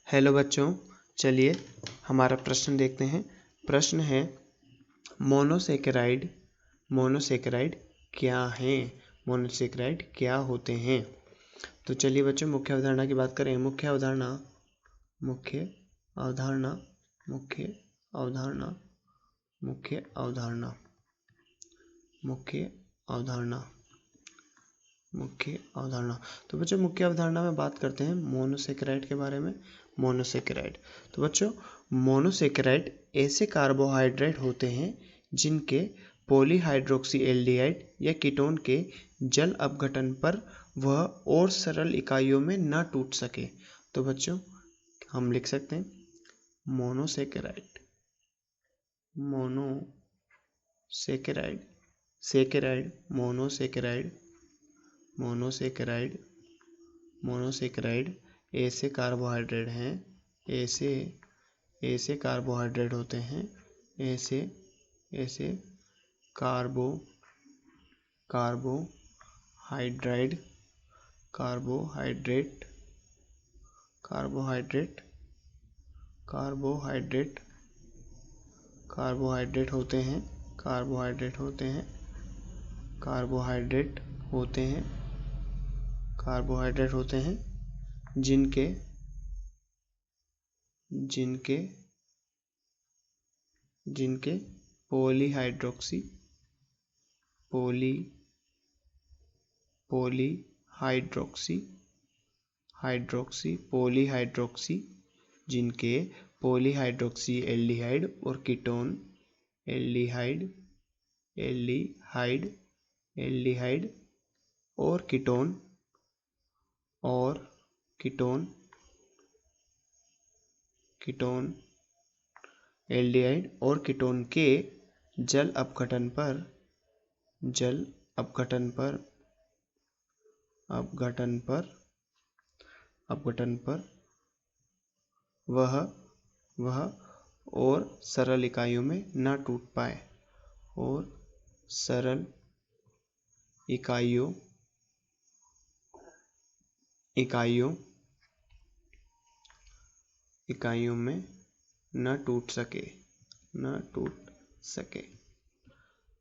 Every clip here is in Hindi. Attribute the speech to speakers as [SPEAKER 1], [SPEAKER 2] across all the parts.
[SPEAKER 1] हेलो बच्चों, चलिए हमारा प्रश्न देखते हैं। प्रश्न है मोनोसेकेराइड क्या हैं? मोनोसेकेराइड क्या होते हैं? तो चलिए बच्चों मुख्य अवधारणा की बात करें। मुख्य अवधारणा मुख्य अवधारणा मुख्य अवधारणा मुख्य अवधारणा मुख्य अवधारणा मुख्य अवधारणा। तो बच्चों मुख्य अवधारणा में बात करते हैं मोनोसेकेराइड के बारे में। मोनोसेकेराइड, तो बच्चों मोनोसेकेराइड ऐसे कार्बोहाइड्रेट होते हैं जिनके पॉलीहाइड्रोक्सी एल्डिहाइड या कीटोन के जल अपघटन पर वह और सरल इकाइयों में न टूट सके। तो बच्चों हम लिख सकते हैं monosaccharide monosaccharide saccharide monosaccharide monosaccharide monosaccharide ऐसे कार्बोहाइड्रेट हैं, ऐसे कार्बोहाइड्रेट होते हैं, ऐसे carbohydrate carbohydrate carbohydrate carbohydrate carbohydrate होते हैं कार्बोहाइड्रेट होते हैं कार्बोहाइड्रेट होते हैं कार्बोहाइड्रेट होते हैं जिनके जिनके जिनके पॉलीहाइड्रोक्सी पॉलीहाइड्रोक्सी जिनके पॉलीहाइड्रोक्सी एल्डिहाइड और कीटोन एल्डिहाइड और कीटोन एल्डिहाइड और कीटोन के जल अपघटन पर वह और सरल इकाइयों में न टूट पाए और सरल इकाइयों में न टूट सके।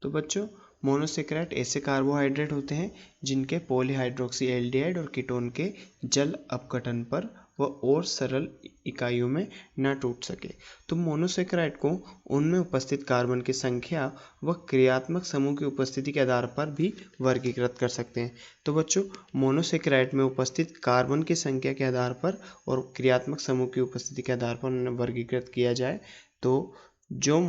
[SPEAKER 1] तो बच्चों मोनोसेकेराइड ऐसे कार्बोहाइड्रेट होते हैं जिनके पॉलीहाइड्रोक्सी एल्डिहाइड और कीटोन के जल अपघटन पर व और सरल इकाइयों में न टूट सके। तो मोनोसेकेराइड को उनमें उपस्थित कार्बन की संख्या व क्रियात्मक समूह की उपस्थिति के आधार पर भी वर्गीकृत कर सकते हैं। तो बच्चों मोनोसेकेराइड में उपस्थित कार्बन की संख्या के आधार पर और क्रियात्मक समूह की उपस्थिति के आधार पर उन्हें वर्गीकृत किया जाए तो जो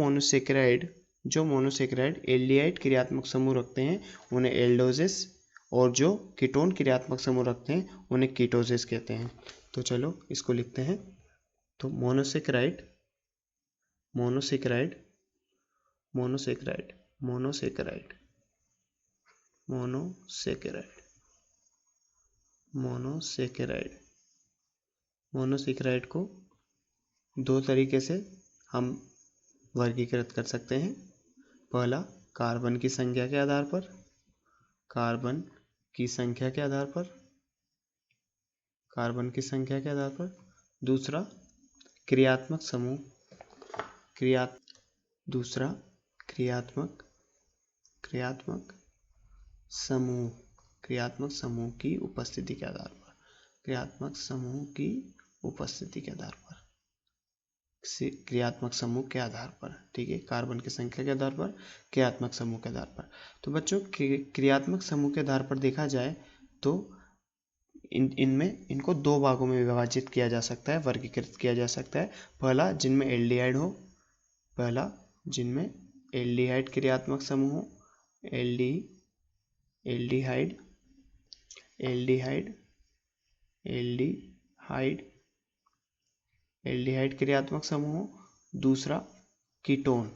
[SPEAKER 1] मोनोसेकेराइड एल्डिहाइड क्रियात्मक समूह रखते हैं उन्हें एल्डोजेस और जो कीटोन क्रियात्मक समूह रखते हैं उन्हें कीटोजेस कहते हैं। तो चलो इसको लिखते हैं। तो monosaccharide monosaccharide monosaccharide monosaccharide monosaccharide monosaccharide monosaccharide को दो तरीके से हम वर्गीकृत कर सकते हैं। पहला कार्बन की संख्या के आधार पर कार्बन की संख्या के आधार पर दूसरा क्रियात्मक समूह की उपस्थिति के आधार पर क्रियात्मक समूह के आधार पर ठीक है, कार्बन की संख्या के आधार पर क्रियात्मक समूह के आधार पर। तो बच्चों क्रियात्मक समूह के आधार पर देखा जाए तो इनको दो भागों में विभाजित किया जा सकता है, वर्गीकृत किया जा सकता है। पहला जिनमें एल्डिहाइड क्रियात्मक समूह हो, एल्डिहाइड क्रियात्मक समूह हो। दूसरा कीटोन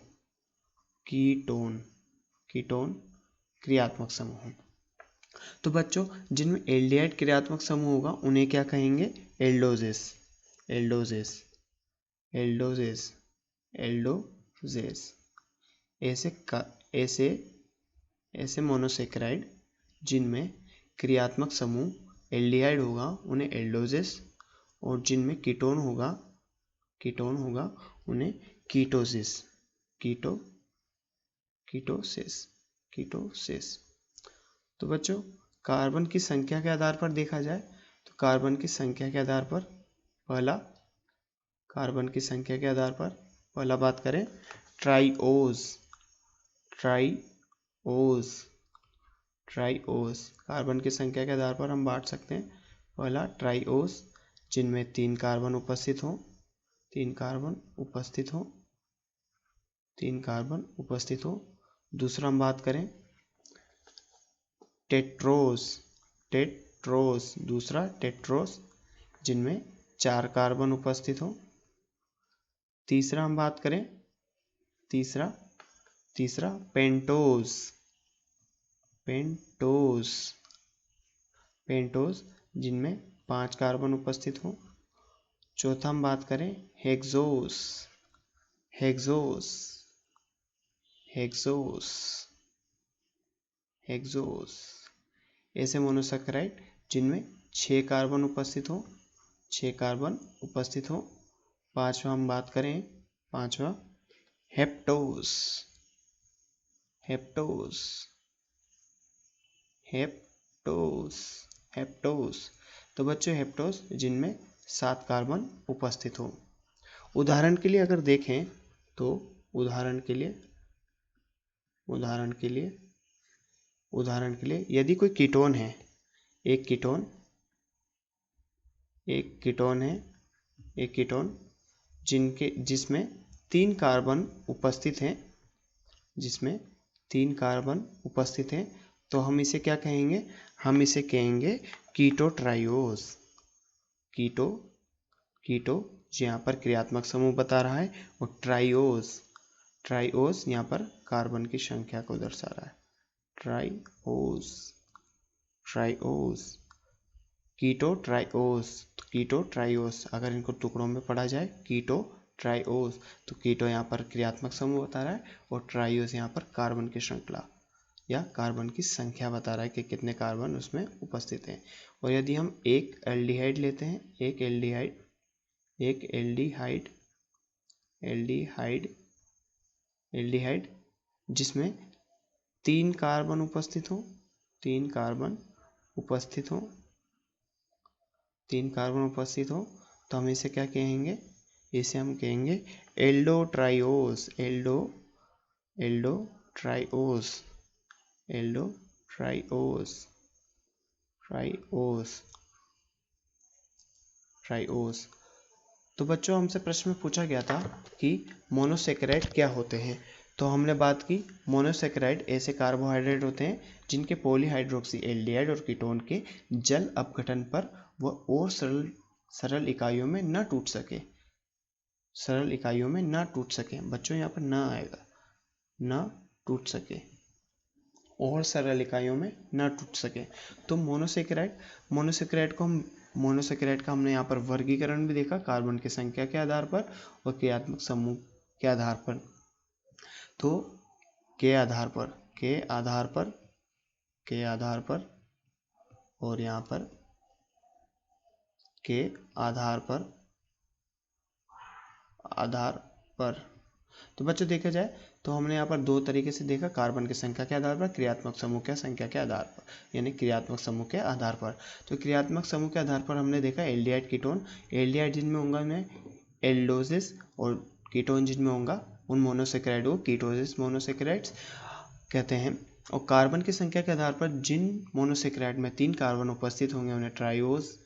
[SPEAKER 1] क्रियात्मक समूह। तो बच्चों जिनमें एल्डिहाइड क्रियात्मक समूह होगा उन्हें क्या कहेंगे? एल्डोजेस। ऐसे मोनोसेकेराइड जिनमें क्रियात्मक समूह एल्डिहाइड होगा उन्हें एल्डोजेस और जिनमें कीटोन होगा उन्हें कीटोसिस कीटोसिस। तो बच्चों कार्बन की संख्या के आधार पर देखा जाए तो कार्बन की संख्या के आधार पर पहला बात करें ट्राइओस। कार्बन की संख्या के आधार पर हम बांट सकते हैं। पहला ट्राइओस जिनमें 3 कार्बन उपस्थित हो। दूसरा हम बात करें टेट्रोस जिनमें 4 कार्बन उपस्थित हो। तीसरा हम बात करें पेंटोस जिनमें 5 कार्बन उपस्थित हो। चौथा हम बात करें हेक्सोस ऐसे मोनोसैकेराइड जिनमें 6 कार्बन उपस्थित हो। पांचवा हम बात करें हेप्टोस तो बच्चों हेप्टोस जिनमें 7 कार्बन उपस्थित हो। उदाहरण के लिए अगर देखें तो उदाहरण के लिए यदि कोई कीटोन है, एक कीटोन जिसमें 3 कार्बन उपस्थित हैं, तो हम इसे क्या कहेंगे? हम इसे कहेंगे कीटोट्राइओस। कीटो यहाँ पर क्रियात्मक समूह बता रहा है और ट्राइओस यहाँ पर कार्बन की संख्या को दर्शा रहा है। कीटोट्राइओस अगर इनको टुकड़ों में पढ़ा जाए कीटोट्राइओस, तो कीटो यहाँ पर क्रियात्मक समूह बता रहा है और ट्राइओस यहाँ पर कार्बन की श्रृंखला या कार्बन की संख्या बता रहा है कि कितने कार्बन उसमें उपस्थित हैं। और यदि हम एक एल्डिहाइड लेते हैं, एक एल्डिहाइड जिसमें 3 कार्बन उपस्थित हो, तो हम इसे क्या कहेंगे? इसे हम कहेंगे एल्डोट्राइओस। तो बच्चों हमसे प्रश्न में पूछा गया था कि मोनोसैकेराइड क्या होते हैं। तो हमने बात की मोनोसैकेराइड ऐसे कार्बोहाइड्रेट होते हैं जिनके पॉलीहाइड्रोक्सी एल्डिहाइड और कीटोन के जल अपघटन पर वह और सरल इकाइयों में न टूट सके। बच्चों यहाँ पर न आएगा, न टूट सके और सरल इकाइयों में न टूट सके। तो मोनोसैकेराइड का हमने यहाँ पर वर्गीकरण भी देखा कार्बन की संख्या के आधार पर और क्रियात्मक समूह के आधार पर। तो के आधार पर और यहाँ पर के आधार पर। तो बच्चों देखा जाए तो हमने यहाँ पर 2 तरीके से देखा, कार्बन की संख्या के आधार पर, क्रियात्मक समूह की संख्या के आधार पर, यानी क्रियात्मक समूह के आधार पर। तो क्रियात्मक समूह के आधार पर हमने देखा एल्डिहाइड कीटोन, एल्डिहाइड जिनमें होगा उन्हें एल्डोसिस और कीटोन जिनमें होगा उन मोनोसैकेराइड को कीटोसिस मोनोसैकेराइड्स कहते हैं। और कार्बन की संख्या के आधार पर जिन मोनोसैकेराइड में 3 कार्बन उपस्थित होंगे उन्हें ट्राइओस,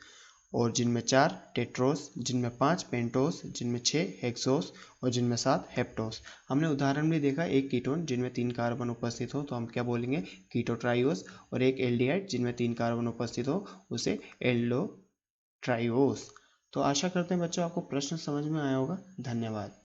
[SPEAKER 1] और जिनमें 4 टेट्रोस, जिनमें 5 पेंटोस, जिनमें 6 हेक्सोस और जिनमें 7 हेप्टोस। हमने उदाहरण भी देखा एक कीटोन जिनमें 3 कार्बन उपस्थित हो तो हम क्या बोलेंगे? कीटोट्राइओस। और एक एल्डिहाइड जिनमें 3 कार्बन उपस्थित हो उसे एल्डोट्राइओस। तो आशा करते हैं बच्चों आपको प्रश्न समझ में आया होगा। धन्यवाद।